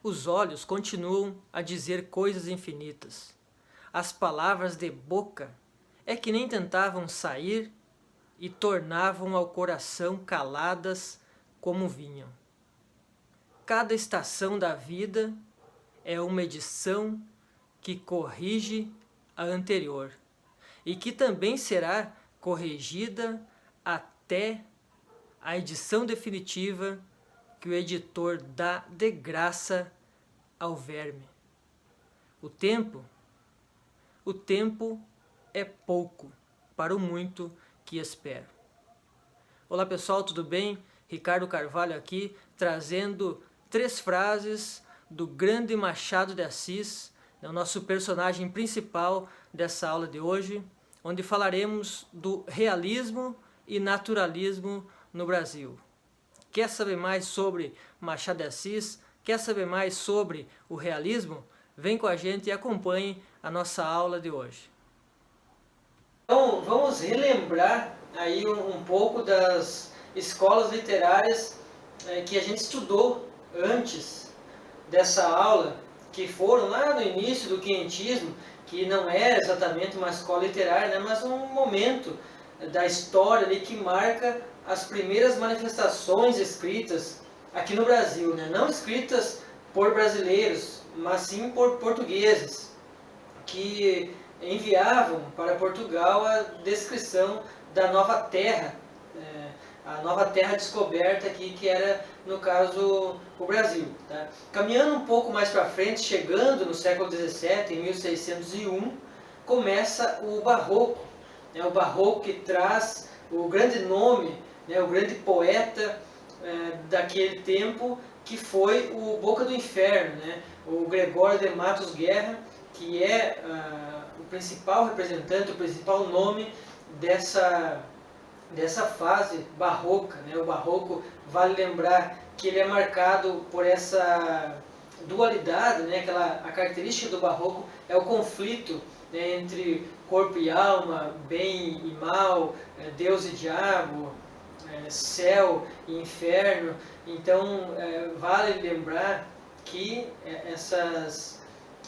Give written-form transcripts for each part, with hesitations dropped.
Os olhos continuam a dizer coisas infinitas. As palavras de boca é que nem tentavam sair e tornavam ao coração caladas como vinham. Cada estação da vida é uma edição que corrige a anterior e que também será corrigida até a edição definitiva que o editor dá de graça ao verme. O tempo é pouco para o muito que espero. Olá pessoal, tudo bem? Ricardo Carvalho aqui, trazendo 3 frases do grande Machado de Assis, o nosso personagem principal dessa aula de hoje, onde falaremos do realismo e naturalismo no Brasil. Quer saber mais sobre Machado de Assis? Quer saber mais sobre o realismo? Vem com a gente e acompanhe a nossa aula de hoje. Então, vamos relembrar aí um pouco das escolas literárias que a gente estudou antes dessa aula, que foram lá no início do quinhentismo, que não era exatamente uma escola literária, né, mas um momento da história ali que marca as primeiras manifestações escritas aqui no Brasil, né? Não escritas por brasileiros, mas sim por portugueses, que enviavam para Portugal a descrição da nova terra, a nova terra descoberta aqui, que era, no caso, o Brasil. Tá? Caminhando um pouco mais para frente, chegando no século XVII, em 1601, começa o Barroco. O Barroco que traz o grande nome, o grande poeta daquele tempo, que foi o Boca do Inferno, o Gregório de Matos Guerra, que é o principal representante, o principal nome dessa fase barroca. O Barroco, vale lembrar que ele é marcado por essa dualidade, a característica do Barroco é o conflito entre corpo e alma, bem e mal, Deus e diabo, céu e inferno. Então, vale lembrar que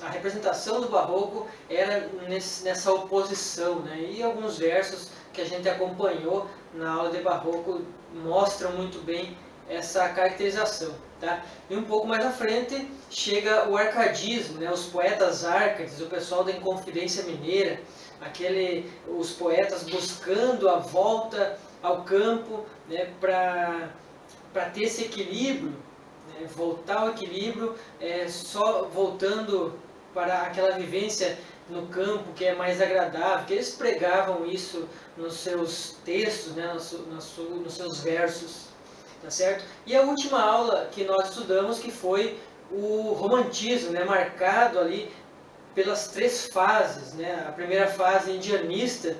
a representação do Barroco era nessa oposição, e alguns versos que a gente acompanhou na aula de Barroco mostram muito bem essa caracterização. Tá? E um pouco mais à frente chega o arcadismo, os poetas árcades, o pessoal da Inconfidência Mineira, os poetas buscando a volta ao campo, para ter esse equilíbrio, voltar ao equilíbrio, só voltando para aquela vivência no campo que é mais agradável, que eles pregavam isso nos seus textos, nos seus versos, tá certo? E a última aula que nós estudamos, que foi o romantismo, marcado ali pelas 3 fases, a primeira fase indianista,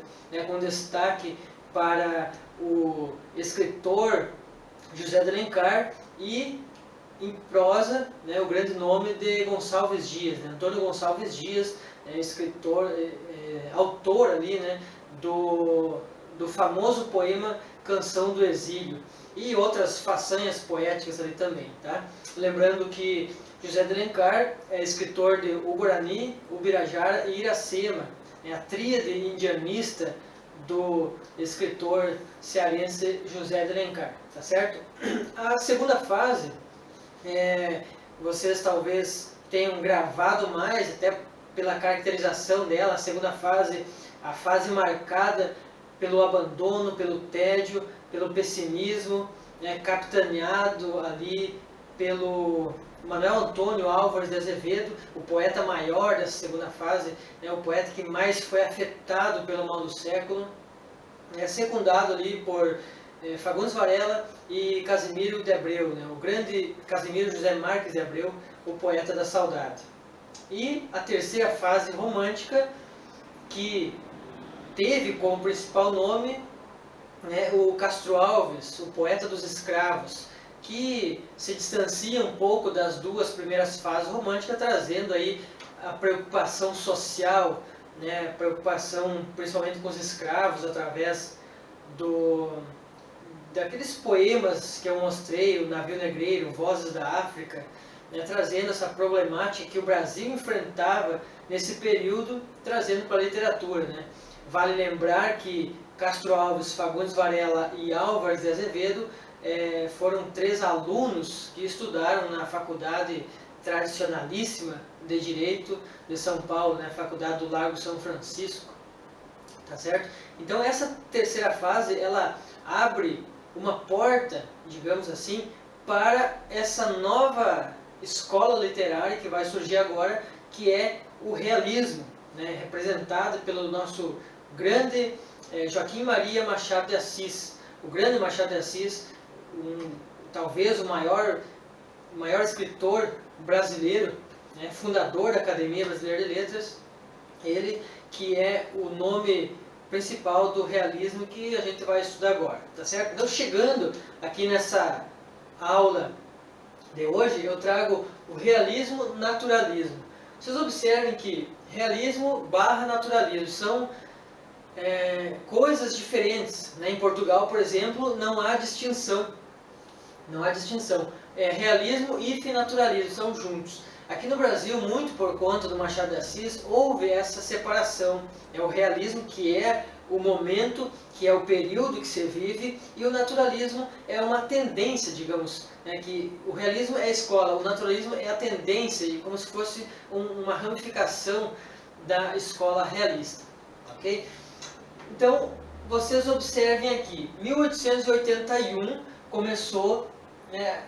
com destaque para o escritor José de Alencar, e em prosa, o grande nome de Gonçalves Dias, Antônio Gonçalves Dias, escritor, autor ali, do famoso poema Canção do Exílio, e outras façanhas poéticas ali também. Tá? Lembrando que José de Alencar é escritor de O Guarani, Ubirajara e Iracema, a tríade indianista do escritor cearense José de Alencar. Tá certo? A segunda fase, vocês talvez tenham gravado mais, até pela caracterização dela. A segunda fase, a fase marcada pelo abandono, pelo tédio, pelo pessimismo, capitaneado ali pelo Manuel Antônio Álvares de Azevedo, o poeta maior dessa segunda fase, o poeta que mais foi afetado pelo mal do século, secundado ali por Fagundes Varela e Casimiro de Abreu, o grande Casimiro José Marques de Abreu, o poeta da saudade. E a terceira fase romântica, que teve como principal nome o Castro Alves, o poeta dos escravos, que se distancia um pouco das 2 primeiras fases românticas, trazendo aí a preocupação social, preocupação principalmente com os escravos, através daqueles poemas que eu mostrei, o Navio Negreiro, Vozes da África, né, trazendo essa problemática que o Brasil enfrentava nesse período, trazendo para a literatura, né? Vale lembrar que Castro Alves, Fagundes Varela e Álvares de Azevedo foram 3 alunos que estudaram na faculdade tradicionalíssima de Direito de São Paulo, né, Faculdade do Largo São Francisco, tá certo? Então essa terceira fase, ela abre uma porta, digamos assim, para essa nova escola literária que vai surgir agora, que é o realismo, né, representado pelo nosso grande Joaquim Maria Machado de Assis. O grande Machado de Assis, talvez o maior escritor brasileiro, né, fundador da Academia Brasileira de Letras, ele que é o nome principal do realismo que a gente vai estudar agora, tá certo? Então, chegando aqui nessa aula de hoje, eu trago o realismo-naturalismo. Vocês observem que realismo barra naturalismo são coisas diferentes, né? Em Portugal, por exemplo, não há distinção. Não há distinção. Realismo e naturalismo são juntos. Aqui no Brasil, muito por conta do Machado de Assis, houve essa separação. É o realismo que é o momento, que é o período que se vive, e o naturalismo é uma tendência, digamos, né, que o realismo é a escola, o naturalismo é a tendência, como se fosse uma ramificação da escola realista. Ok? Então, vocês observem aqui, 1881 começou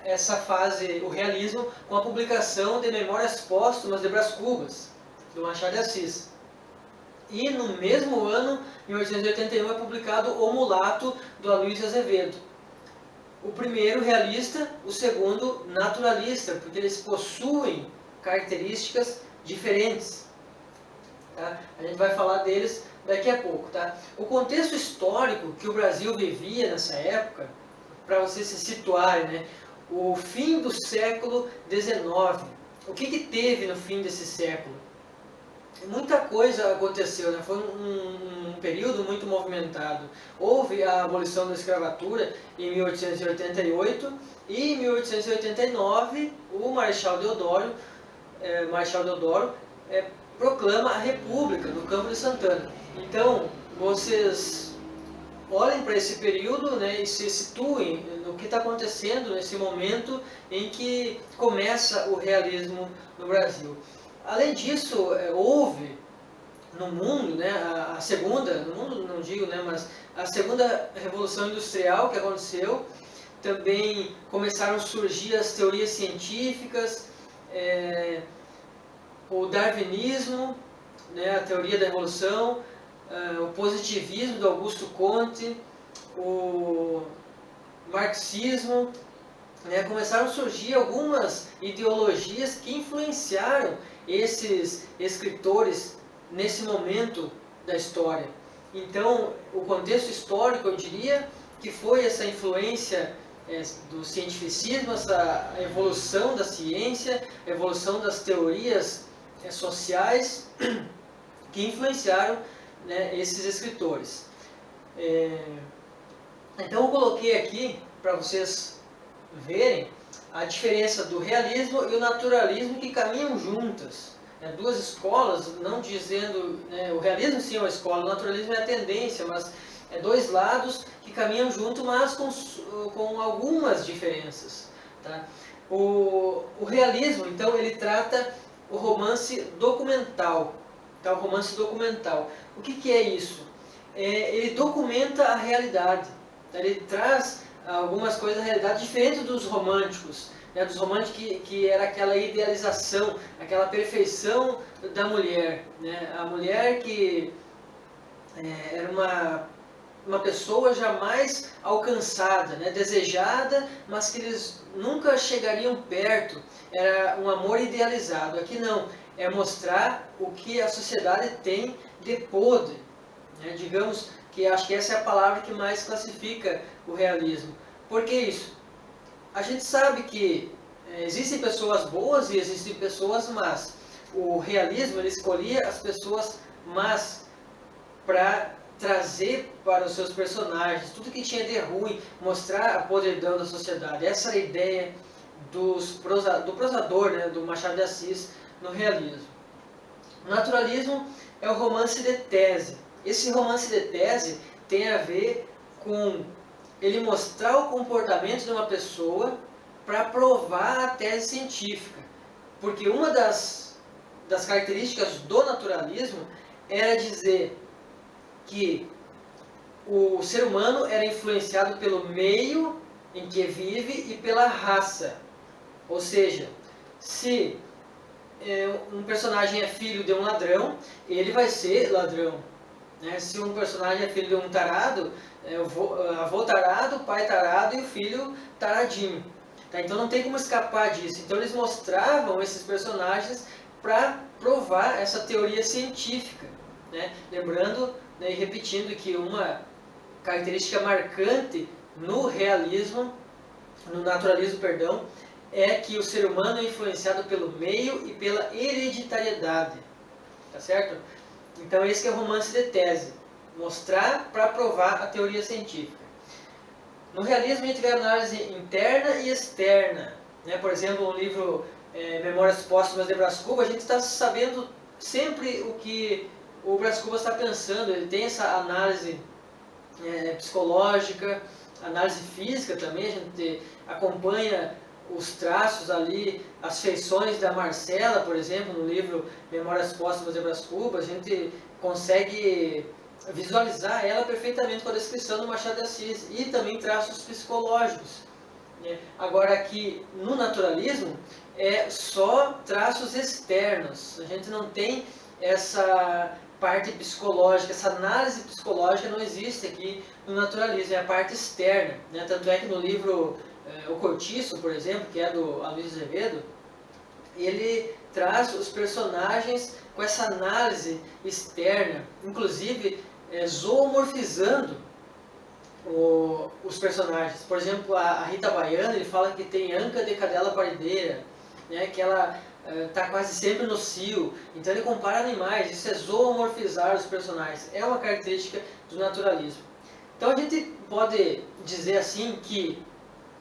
essa fase, o realismo, com a publicação de Memórias Póstumas de Brás Cubas, do Machado de Assis. E no mesmo ano, 1881, é publicado O Mulato, do Aloysio Azevedo. O primeiro realista, o segundo naturalista, porque eles possuem características diferentes. Tá? A gente vai falar deles daqui a pouco. Tá? O contexto histórico que o Brasil vivia nessa época, para vocês se situarem, né? O fim do século XIX. O que teve no fim desse século? Muita coisa aconteceu, né? Foi um período muito movimentado. Houve a abolição da escravatura em 1888 e em 1889 o Marechal Deodoro proclama a República no Campo de Santana. Então, vocês olhem para esse período, né, e se situem no que está acontecendo nesse momento em que começa o realismo no Brasil. Além disso, houve no mundo, né, a segunda, no mundo não digo, né, mas a segunda revolução industrial que aconteceu, também começaram a surgir as teorias científicas, o darwinismo, né, a teoria da evolução, o positivismo do Augusto Comte, o marxismo, né, começaram a surgir algumas ideologias que influenciaram esses escritores nesse momento da história. Então, o contexto histórico, eu diria, que foi essa influência do cientificismo, essa evolução da ciência, a evolução das teorias sociais que influenciaram, né, esses escritores. Então eu coloquei aqui para vocês verem a diferença do realismo e o naturalismo que caminham juntas. Duas escolas, não dizendo, né, o realismo sim é uma escola, o naturalismo é a tendência, mas dois lados que caminham junto, mas com algumas diferenças. Tá? O realismo, então, ele trata o romance documental. Tá? O romance documental. O que é isso? Ele documenta a realidade. Tá? Ele traz algumas coisas da realidade diferente dos românticos. Né? Dos românticos que era aquela idealização, aquela perfeição da mulher. Né? A mulher que era uma pessoa jamais alcançada, né? Desejada, mas que eles nunca chegariam perto. Era um amor idealizado. Aqui não. É mostrar o que a sociedade tem de podre. Né? Digamos que acho que essa é a palavra que mais classifica o realismo. Por que isso? A gente sabe que existem pessoas boas e existem pessoas más. O realismo, ele escolhia as pessoas más para trazer para os seus personagens tudo que tinha de ruim, mostrar a podridão da sociedade. Essa era a ideia do prosador, né, do Machado de Assis no realismo. O naturalismo é o romance de tese. Esse romance de tese tem a ver com ele mostrar o comportamento de uma pessoa para provar a tese científica. Porque uma das características do naturalismo era dizer que o ser humano era influenciado pelo meio em que vive e pela raça. Ou seja, se um personagem é filho de um ladrão, ele vai ser ladrão. Né? Se um personagem é filho de um tarado, avô tarado, pai tarado e o filho taradinho. Tá? Então não tem como escapar disso. Então eles mostravam esses personagens para provar essa teoria científica. Né? Lembrando, né, e repetindo que uma característica marcante no realismo, no naturalismo, perdão, é que o ser humano é influenciado pelo meio e pela hereditariedade, tá certo? Então esse que é o romance de tese, mostrar para provar a teoria científica. No realismo a gente vê análise interna e externa, né? Por exemplo, no livro Memórias Póstumas de Brás Cubas, a gente está sabendo sempre o que o Brás Cubas está pensando, ele tem essa análise psicológica, análise física também, a gente acompanha os traços ali, as feições da Marcela, por exemplo, no livro Memórias Póstumas de Brás Cubas, a gente consegue visualizar ela perfeitamente com a descrição do Machado de Assis e também traços psicológicos. Agora aqui no naturalismo é só traços externos, a gente não tem essa parte psicológica, essa análise psicológica não existe aqui no naturalismo, é a parte externa. Né? Tanto é que no livro O Cortiço, por exemplo, que é do Aloysio Azevedo, ele traz os personagens com essa análise externa, inclusive zoomorfizando os personagens. Por exemplo, a Rita Baiana, ele fala que tem anca de cadela parideira, né? Que ela está quase sempre no cio, então ele compara animais, isso é zoomorfizar os personagens, é uma característica do naturalismo. Então a gente pode dizer assim que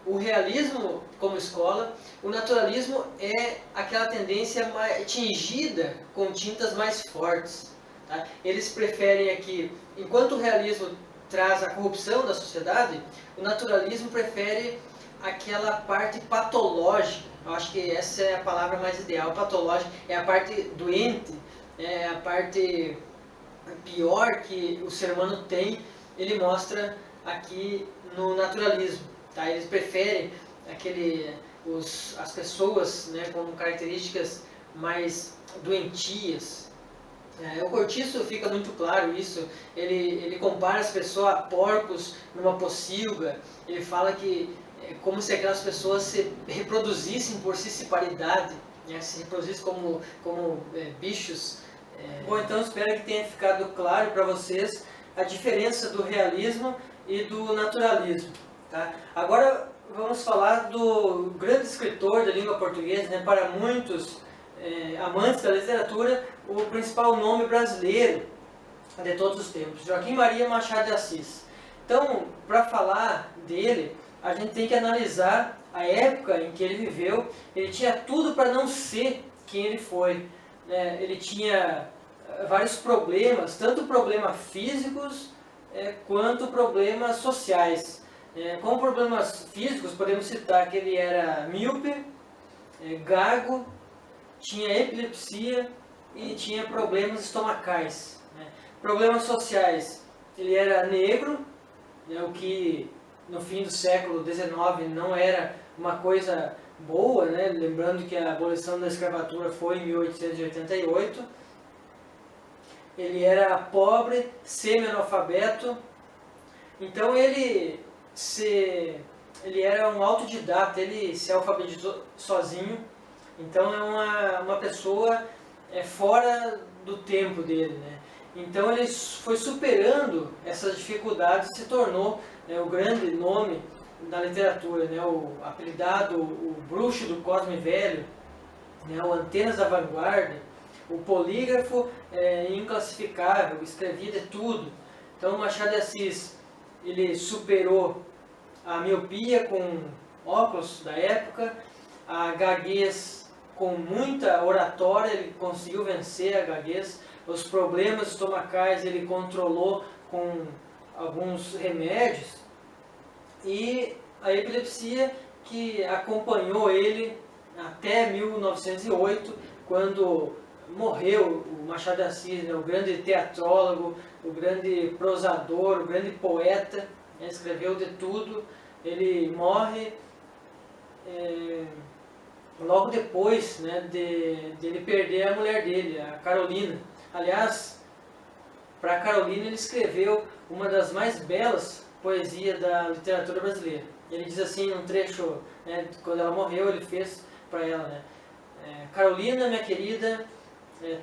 o realismo como escola, o naturalismo é aquela tendência mais tingida com tintas mais fortes. Tá? Eles preferem aqui, enquanto o realismo traz a corrupção da sociedade, o naturalismo prefere aquela parte patológica. Eu acho que essa é a palavra mais ideal. Patológica é a parte doente, é a parte pior que o ser humano tem. Ele mostra aqui no naturalismo. Tá? Eles preferem as pessoas, né, com características mais doentias. O Cortiço fica muito claro isso. Ele compara as pessoas a porcos numa pocilga. Ele fala que é como se aquelas pessoas se reproduzissem por cisparidade, né? Se reproduzissem como bichos. Bom, então espero que tenha ficado claro para vocês a diferença do realismo e do naturalismo. Tá? Agora vamos falar do grande escritor da língua portuguesa, né? Para muitos amantes da literatura, o principal nome brasileiro de todos os tempos, Joaquim Maria Machado de Assis. Então, para falar dele, a gente tem que analisar a época em que ele viveu. Ele tinha tudo para não ser quem ele foi. Né? Ele tinha vários problemas, tanto problemas físicos quanto problemas sociais. Como problemas físicos, podemos citar que ele era míope, gago, tinha epilepsia e tinha problemas estomacais. Né? Problemas sociais, ele era negro, né, o que no fim do século XIX não era uma coisa boa, né? Lembrando que a abolição da escravatura foi em 1888. Ele era pobre, semi-analfabeto, então ele era um autodidata, ele se alfabetizou sozinho, então é uma pessoa fora do tempo dele, né? Então ele foi superando essas dificuldades e se tornou o grande nome da literatura, né? Apelidado o bruxo do Cosme Velho, né? O Antenas da Vanguarda, o polígrafo inclassificável, escrevia de tudo. Então Machado de Assis, ele superou a miopia com óculos da época, a gaguez com muita oratória, ele conseguiu vencer a gaguez. Os problemas estomacais ele controlou com alguns remédios. E a epilepsia que acompanhou ele até 1908, quando morreu o Machado de Assis, né, o grande teatrólogo, o grande prosador, o grande poeta, né, escreveu de tudo. Ele morre logo depois, né, de ele perder a mulher dele, a Carolina. Aliás, para a Carolina ele escreveu uma das mais belas poesias da literatura brasileira. Ele diz assim, num trecho, né, quando ela morreu, ele fez para ela, né, Carolina, minha querida,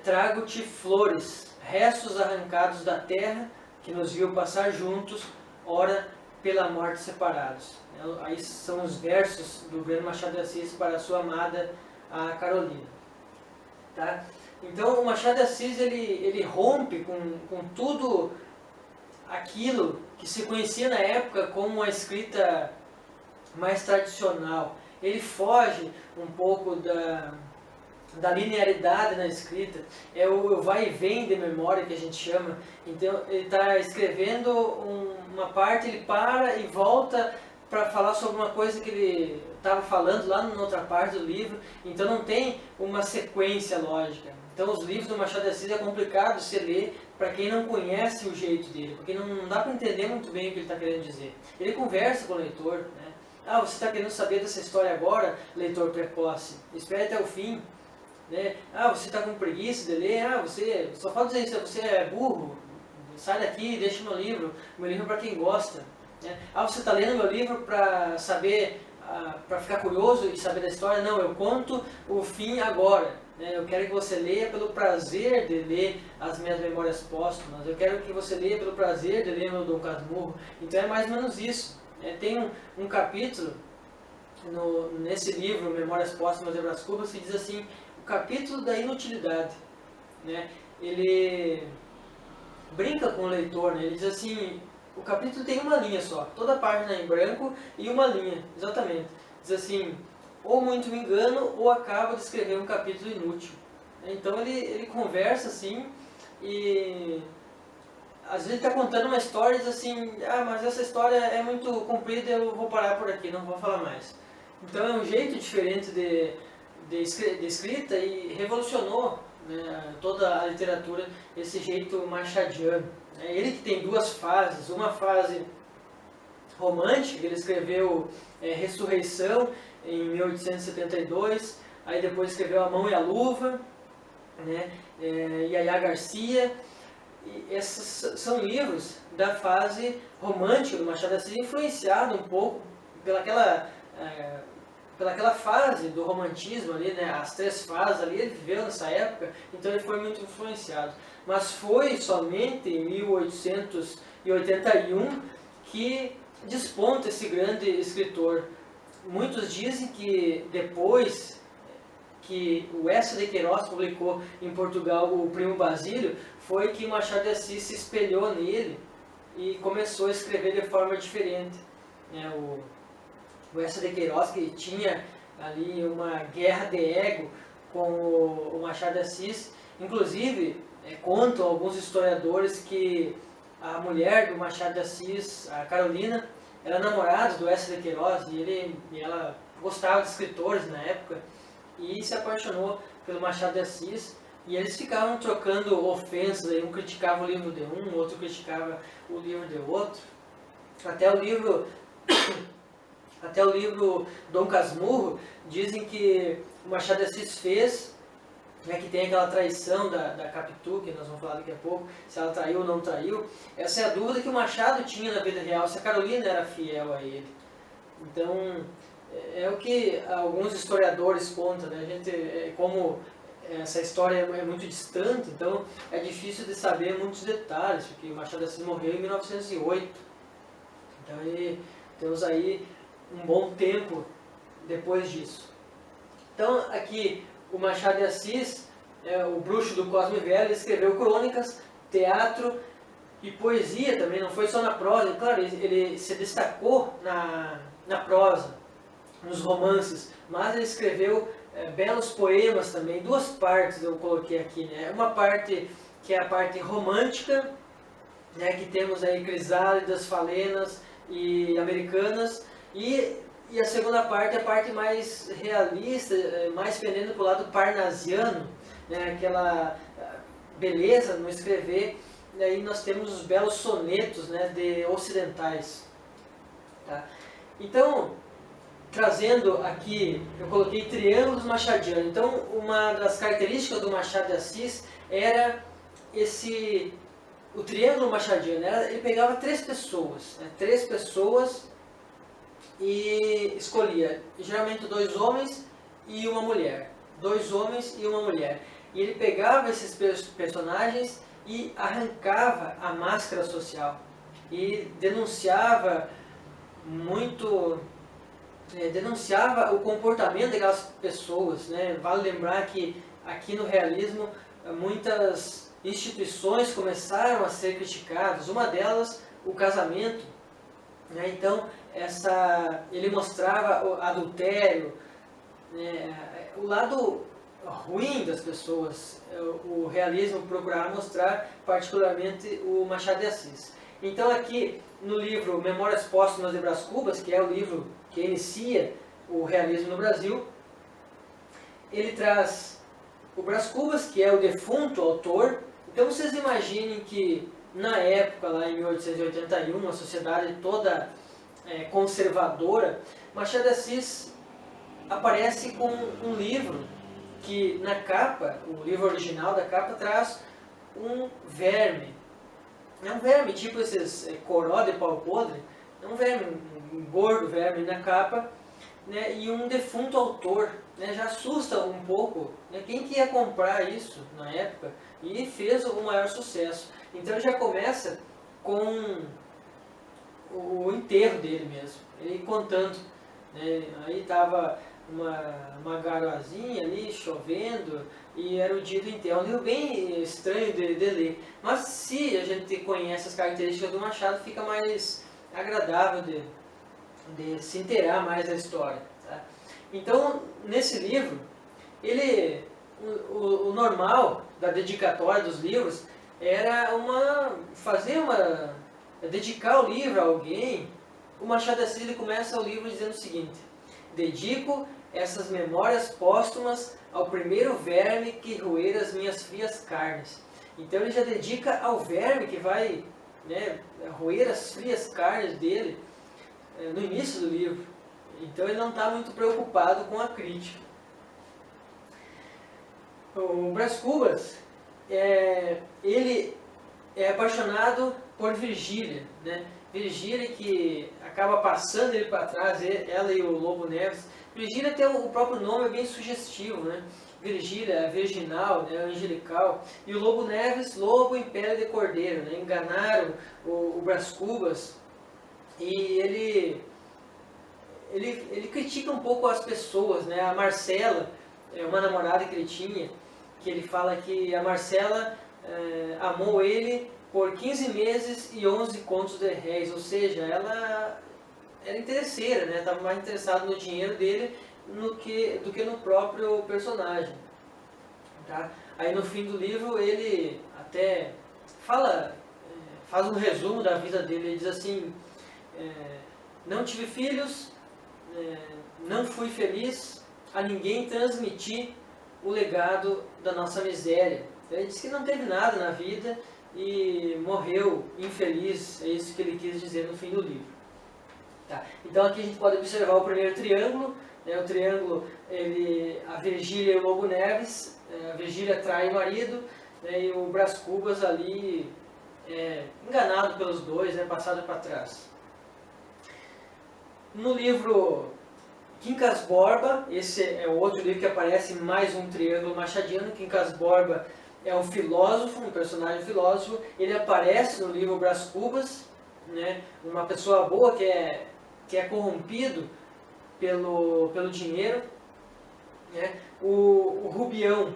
trago-te flores, restos arrancados da terra, que nos viu passar juntos, ora pela morte separados. Aí são os versos do grande Machado de Assis para a sua amada, a Carolina. Tá? Então o Machado de Assis ele rompe com tudo aquilo que se conhecia na época como uma escrita mais tradicional. Ele foge um pouco da linearidade na escrita, é o vai e vem de memória que a gente chama. Então ele está escrevendo uma parte, ele para e volta para falar sobre uma coisa que ele estava falando lá na outra parte do livro, então não tem uma sequência lógica. Então os livros do Machado de Assis é complicado se ler para quem não conhece o jeito dele, porque não dá para entender muito bem o que ele está querendo dizer. Ele conversa com o leitor, né? Ah, você está querendo saber dessa história agora, leitor precoce? Espere até o fim. Né? Ah, você está com preguiça de ler? Ah, você só fala dizer isso, você é burro? Sai daqui, deixa meu livro é para quem gosta. Né? Ah, você está lendo meu livro para saber, para ficar curioso e saber da história? Não, eu conto o fim agora. Né? Eu quero que você leia pelo prazer de ler as minhas memórias póstumas. Eu quero que você leia pelo prazer de ler meu Dom Casmurro. Então é mais ou menos isso. Tem um capítulo nesse livro, Memórias Póstumas de Brás Cubas, que diz assim, o capítulo da inutilidade. Né? Ele brinca com o leitor, né? Ele diz assim, o capítulo tem uma linha só, toda a página em branco e uma linha, exatamente. Diz assim, ou muito me engano, ou acabo de escrever um capítulo inútil. Então ele conversa assim e às vezes ele está contando uma história e diz assim, ah, mas essa história é muito comprida, eu vou parar por aqui, não vou falar mais. Então é um jeito diferente de escrita e revolucionou, né, toda a literatura, esse jeito machadiano. Ele que tem duas fases, uma fase romântica, ele escreveu Ressurreição em 1872, aí depois escreveu A Mão e a Luva, né, Yaya Garcia. E esses são livros da fase romântica do Machado de Assis, influenciado um pouco pelaquela fase do romantismo ali, né? As três fases ali, ele viveu nessa época, então ele foi muito influenciado. Mas foi somente em 1881 que desponta esse grande escritor. Muitos dizem que depois que o Eça de Queiroz publicou em Portugal o Primo Basílio, foi que Machado de Assis se espelhou nele e começou a escrever de forma diferente. O Eça de Queiroz, que tinha ali uma guerra de ego com o Machado de Assis, inclusive contam alguns historiadores que a mulher do Machado de Assis, a Carolina, era namorada do Eça de Queiroz e ela gostava de escritores na época e se apaixonou pelo Machado de Assis, e eles ficavam trocando ofensas, aí um criticava o livro de um, o outro criticava o livro de outro, até o livro Dom Casmurro, dizem que o Machado de Assis fez, né, que tem aquela traição da Capitu, que nós vamos falar daqui a pouco, se ela traiu ou não traiu. Essa é a dúvida que o Machado tinha na vida real, se a Carolina era fiel a ele. Então, é o que alguns historiadores contam, né? A gente, como essa história é muito distante, então é difícil de saber muitos detalhes, porque o Machado de Assis morreu em 1908. Então, temos aí um bom tempo depois disso. Então, aqui, o Machado de Assis, o bruxo do Cosme Velho, ele escreveu crônicas, teatro e poesia também, não foi só na prosa. Claro, ele se destacou na prosa. nos romances, mas ele escreveu belos poemas também. Duas partes eu coloquei aqui, né? Uma parte que é a parte romântica, né, que temos aí Crisálidas, Falenas e Americanas, e a segunda parte é a parte mais realista, mais pendendo para o lado parnasiano, né, aquela beleza no escrever. E aí nós temos os belos sonetos, né, de ocidentais. Tá? Então, trazendo aqui, eu coloquei triângulos machadianos. Então, uma das características do Machado de Assis era o triângulo machadiano. Ele pegava três pessoas, e escolhia, geralmente dois homens e uma mulher. Dois homens e uma mulher. E ele pegava esses personagens e arrancava a máscara social. E denunciava o comportamento daquelas pessoas, né? Vale lembrar que aqui no realismo muitas instituições começaram a ser criticadas. Uma delas, o casamento, né? Então ele mostrava o adultério, né? O lado ruim das pessoas. O realismo procurava mostrar, particularmente o Machado de Assis. Então aqui no livro Memórias Póstumas de Brás Cubas, que é o livro que inicia o realismo no Brasil, ele traz o Brás Cubas, que é o defunto autor. Então vocês imaginem que na época, lá em 1881, uma sociedade toda conservadora, Machado de Assis aparece com um livro que na capa, o livro original da capa, traz um verme. É um verme, tipo esses coró de pau podre, é um verme, um gordo verme na capa, né, e um defunto autor, né, já assusta um pouco, né, quem que ia comprar isso na época, e fez o maior sucesso. Então ele já começa com o enterro dele mesmo, ele contando, né, aí estava uma garoazinha ali, chovendo, e era o dia do enterro. Um livro bem estranho de ler, mas se a gente conhece as características do Machado, fica mais agradável de se inteirar mais da história. Tá? Então, nesse livro, o normal da dedicatória dos livros era dedicar o livro a alguém. O Machado de Assis começa o livro dizendo o seguinte: dedico essas memórias póstumas ao primeiro verme que roer as minhas frias carnes. Então ele já dedica ao verme que vai, né, roer as frias carnes dele no início do livro. Então ele não está muito preocupado com a crítica. O Brás Cubas, ele é apaixonado por Virgília, né? Virgília que acaba passando ele para trás, ela e o Lobo Neves. Virgília tem o próprio nome, é bem sugestivo, né? Virgília é virginal, né? Angelical. E o Lobo Neves, lobo em pele de cordeiro, né? Enganaram o Brás Cubas. E ele critica um pouco as pessoas, né? A Marcela, uma namorada que ele tinha, que ele fala que a Marcela amou ele por 15 meses e 11 contos de réis, ou seja, ela era interesseira, né? Estava mais interessada no dinheiro dele do que no próprio personagem. Tá? Aí no fim do livro ele até faz um resumo da vida dele, ele diz assim: não tive filhos, não fui feliz, a ninguém transmiti o legado da nossa miséria. Ele diz que não teve nada na vida e morreu infeliz, é isso que ele quis dizer no fim do livro. Tá. Então aqui a gente pode observar o primeiro triângulo, né? O triângulo, a Virgília e o Lobo Neves, a Virgília trai o marido, né? E o Brás Cubas ali enganado pelos dois, né? Passado para trás. No livro Quincas Borba, esse é o outro livro que aparece mais um triângulo machadiano. Quincas Borba é um filósofo, um personagem filósofo. Ele aparece no livro Brás Cubas, né? Uma pessoa boa que é corrompido pelo dinheiro, né? O Rubião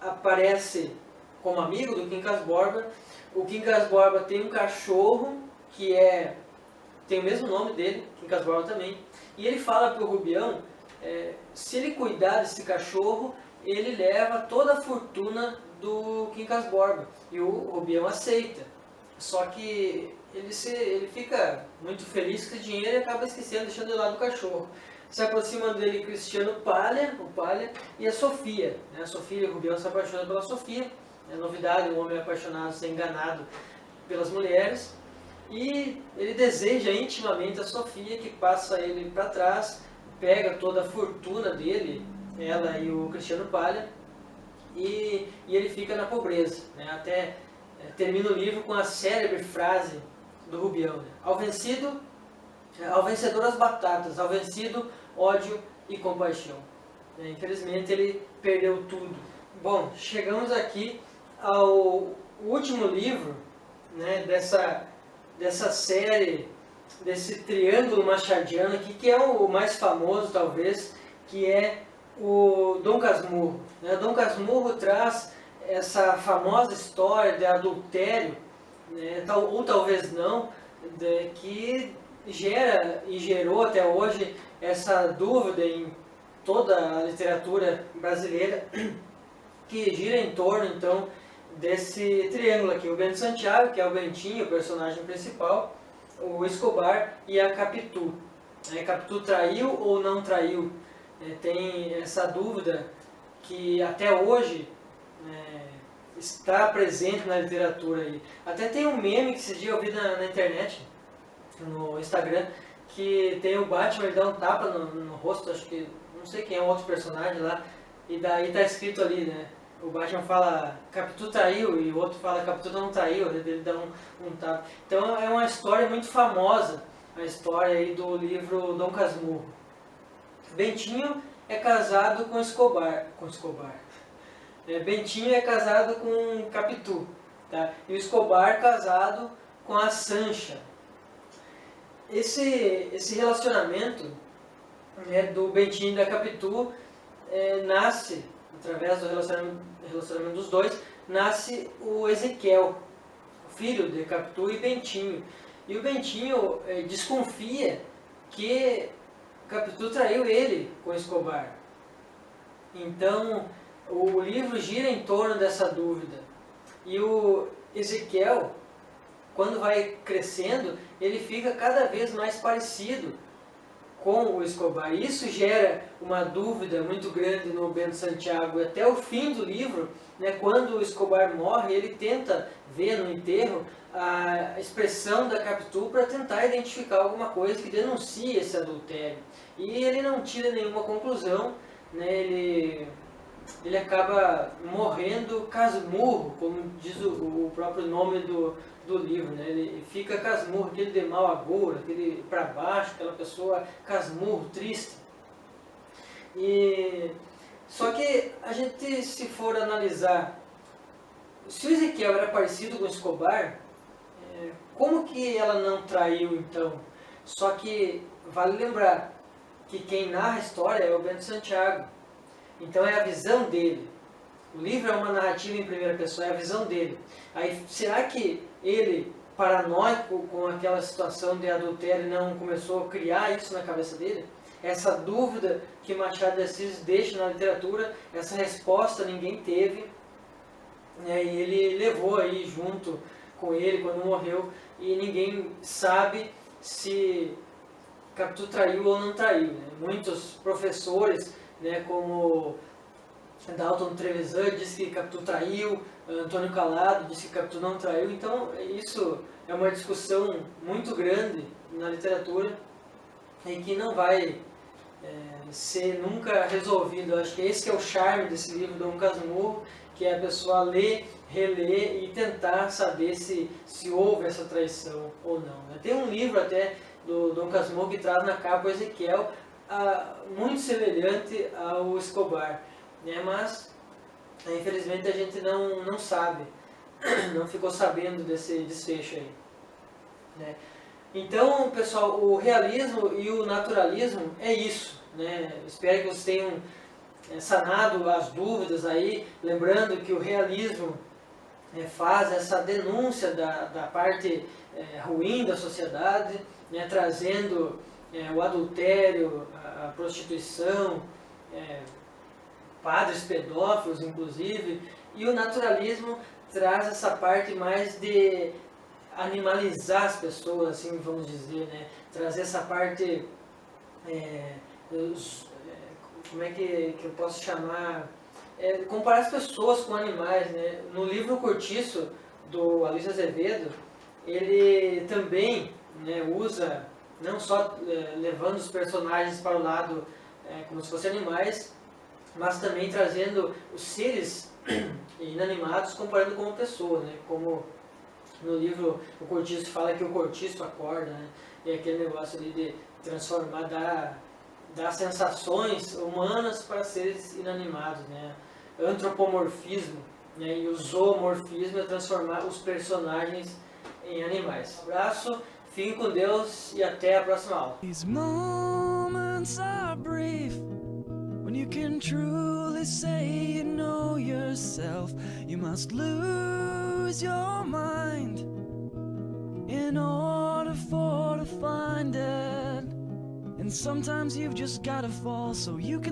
aparece como amigo do Quincas Borba. O Quincas Borba tem um cachorro que tem o mesmo nome dele, Quincas Borba também, E ele fala para o Rubião, se ele cuidar desse cachorro, ele leva toda a fortuna do Quincas Borba. E o Rubião aceita. Só que ele fica muito feliz com esse dinheiro e acaba esquecendo, deixando de lado o cachorro. Se aproximam dele Cristiano Palha, o Palha, e a Sofia. A Sofia, o Rubião se apaixona pela Sofia. É novidade, um homem apaixonado ser enganado pelas mulheres. E ele deseja intimamente a Sofia, que passa ele para trás, pega toda a fortuna dele, ela e o Cristiano Palha, e ele fica na pobreza. Até termina o livro com a célebre frase do Rubião, ao vencedor as batatas, ao vencido ódio e compaixão. Infelizmente ele perdeu tudo. Bom, chegamos aqui ao último livro, dessa série, desse triângulo machadiano aqui, que é o mais famoso talvez, que é o Dom Casmurro. Dom Casmurro traz essa famosa história de adultério, ou talvez não, que gera e gerou até hoje essa dúvida em toda a literatura brasileira, que gira em torno então desse triângulo aqui, o Bento Santiago, que é o Bentinho, o personagem principal, o Escobar e a Capitu. A Capitu traiu ou não traiu? Tem essa dúvida que até hoje está presente na literatura aí. Até tem um meme que esse dia eu vi na internet, no Instagram, que tem o Batman, ele dá um tapa no rosto, acho que, não sei quem é o outro personagem lá, e daí tá escrito ali, o Batman fala, Capitu traiu, e o outro fala, Capitu não traiu, ele dá um tapa. Então é uma história muito famosa, a história aí do livro Dom Casmurro. Bentinho é casado com Escobar. Bentinho é casado com Capitu, tá? E o Escobar casado com a Sancha. Esse relacionamento do Bentinho e da Capitu nasce, através do relacionamento dos dois, nasce o Ezequiel, filho de Capitu e Bentinho. E o Bentinho desconfia que Capitu traiu ele com Escobar. Então, o livro gira em torno dessa dúvida. E o Ezequiel, quando vai crescendo, ele fica cada vez mais parecido com o Escobar. E isso gera uma dúvida muito grande no Bento Santiago. Até o fim do livro, quando o Escobar morre, ele tenta ver no enterro a expressão da Capitu para tentar identificar alguma coisa que denuncie esse adultério. E ele não tira nenhuma conclusão, ele acaba morrendo casmurro, como diz o próprio nome do livro, ele fica casmurro, aquele de mau agouro, aquele para baixo, aquela pessoa casmurro, triste. Só que a gente, se for analisar, se o Ezequiel era parecido com o Escobar, como que ela não traiu então? Só que vale lembrar que quem narra a história é o Bento Santiago. Então é a visão dele. O livro é uma narrativa em primeira pessoa, é a visão dele. Aí, será que ele, paranoico com aquela situação de adultério, não começou a criar isso na cabeça dele? Essa dúvida que Machado de Assis deixa na literatura, essa resposta ninguém teve. E ele levou aí junto com ele quando morreu, e ninguém sabe se Capitu traiu ou não traiu. Muitos professores, como Dalton Trevisan diz que Capitu traiu, Antônio Calado diz que Capitu não traiu. Então isso é uma discussão muito grande na literatura e que não vai ser nunca resolvido. Eu acho que esse é o charme desse livro Dom Casmurro, que é a pessoa ler, reler e tentar saber se houve essa traição ou não. Tem um livro até do Dom Casmurro que traz na capa o Ezequiel, muito semelhante ao Escobar, mas infelizmente a gente não sabe, não ficou sabendo desse desfecho aí. Então, pessoal, o realismo e o naturalismo é isso. Espero que vocês tenham sanado as dúvidas aí, lembrando que o realismo faz essa denúncia da parte ruim da sociedade, trazendo o adultério, a prostituição, padres pedófilos inclusive, e o naturalismo traz essa parte mais de animalizar as pessoas, assim vamos dizer, né? Trazer essa parte, como é que eu posso chamar, comparar as pessoas com animais, né? No livro Cortiço, do Aloysio Azevedo, ele também, né, usa, não só levando os personagens para o lado como se fossem animais, mas também trazendo os seres inanimados comparando com uma pessoa, né? Como no livro o Cortiço fala que o cortiço acorda, né? E aquele negócio ali de transformar, dar sensações humanas para seres inanimados, né? Antropomorfismo, né? E o zoomorfismo é transformar os personagens em animais. Abraço, fique com Deus e até a próxima aula. These moments are brief when you can truly say you know yourself. You must lose your mind in order to find it. And sometimes you've just gotta fall so you can